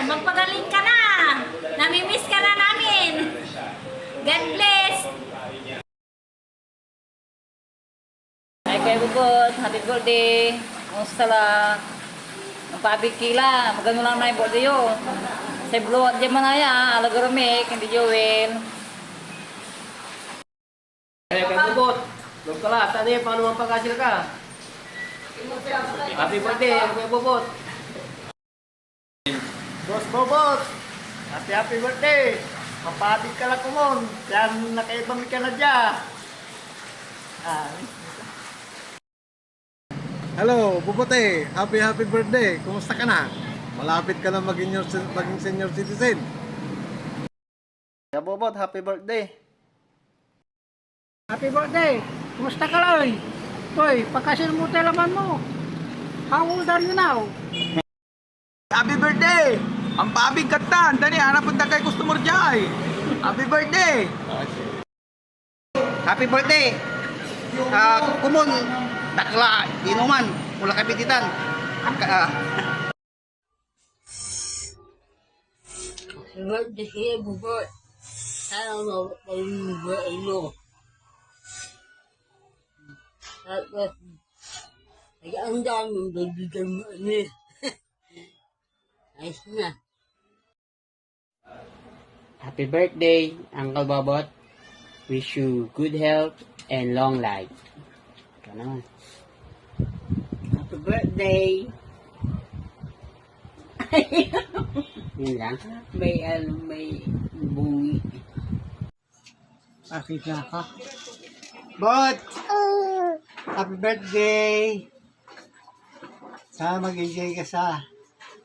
magpagaling ka na. Namimiss ka na namin. God bless. Ay, Kuya Bubot, happy birthday. Kumusta lang? Magpabikila, magano lang na yung birthday yun. Sa Blue at Jamanaya, Alagoromik, hindi Joel. Ay, Kuya Bubot, log ka lang. Tani, paano mapagkasil ka? Happy birthday, Kuya Bubot. Boss Bobot, happy birthday! Mapabig ka lang kumon. Yan, nakaibang ka na dyan. Hello, Bubote. Happy birthday. Kumusta ka na? Malapit ka na maging senior citizen. Kuya Bubot, happy birthday. Happy birthday. Kumusta ka lang? Toy, pagkasin mo laman mo. How old are you now? Happy birthday! Ang pabig katan! Dani, hanap punta kay customer dyan! Happy birthday! Happy birthday! Kumon, dakla, inuman, mula kapititan. Birthday siya, bubot. Sana mapapalibay mo. Tapos, ang daming babigan mo ni. Ayos na. Happy birthday, Uncle Bobot. Wish you good health and long life. Ito naman. Happy birthday. Yun lang. May bungi. Happy na ka. Bot! Happy birthday! Sana mag-enjoy ka sa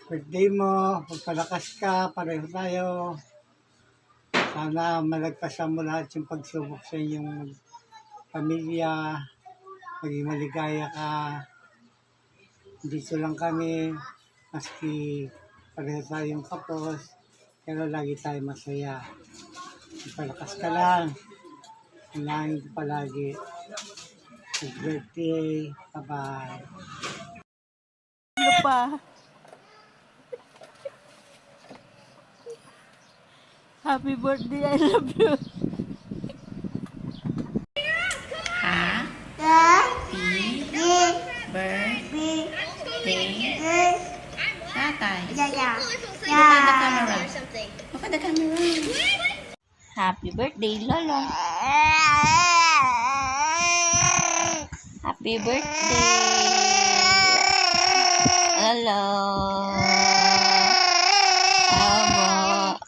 birthday mo. Magpalakas ka. Pareho tayo. Sana malagpasan mo lahat yung pagsubok sa inyong pamilya. Maging maligaya ka. Dito lang kami. Maski pareho tayong kapos. Pero lagi tayo masaya. Magpalakas ka lang. Hinangin ko palagi. Happy birthday. Bye-bye. Ano pa? Happy birthday, I love you. Happy birthday. Tatay. Look at the camera. Look at the camera. Happy birthday, Lolo. Happy birthday. Hello. Abo.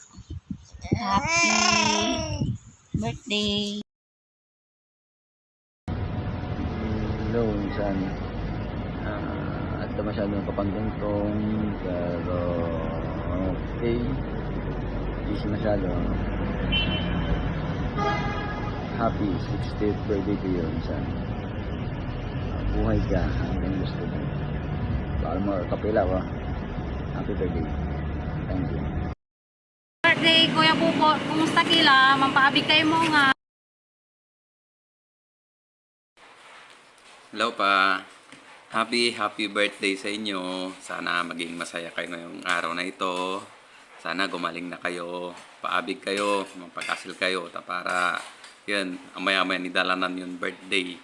Happy birthday. Hello, minsan at masyadong kapantungtong pero okay, easy masyado. Happy 60th birthday to you, minsan. Buhay ka hanggang gusto mo. Baka mo kapila ko. Happy birthday. Thank you. Birthday, Kuya Bubot. Kumusta kila? Mampaabig kayo mo nga. Hello pa. Happy birthday sa inyo. Sana maging masaya kayo ngayong araw na ito. Sana gumaling na kayo. Paabig kayo. Magpakasil kayo. Para yun, amaya-amaya ni dalanan yung birthday.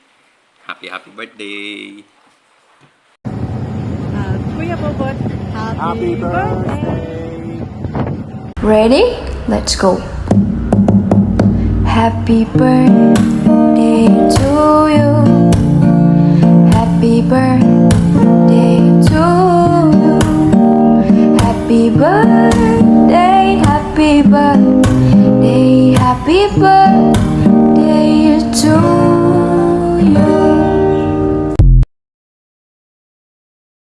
Happy birthday. Kuya Bobot, happy birthday. Ready? Let's go. Happy birthday to you. Happy birthday to you. Happy birthday, happy birthday, happy birthday.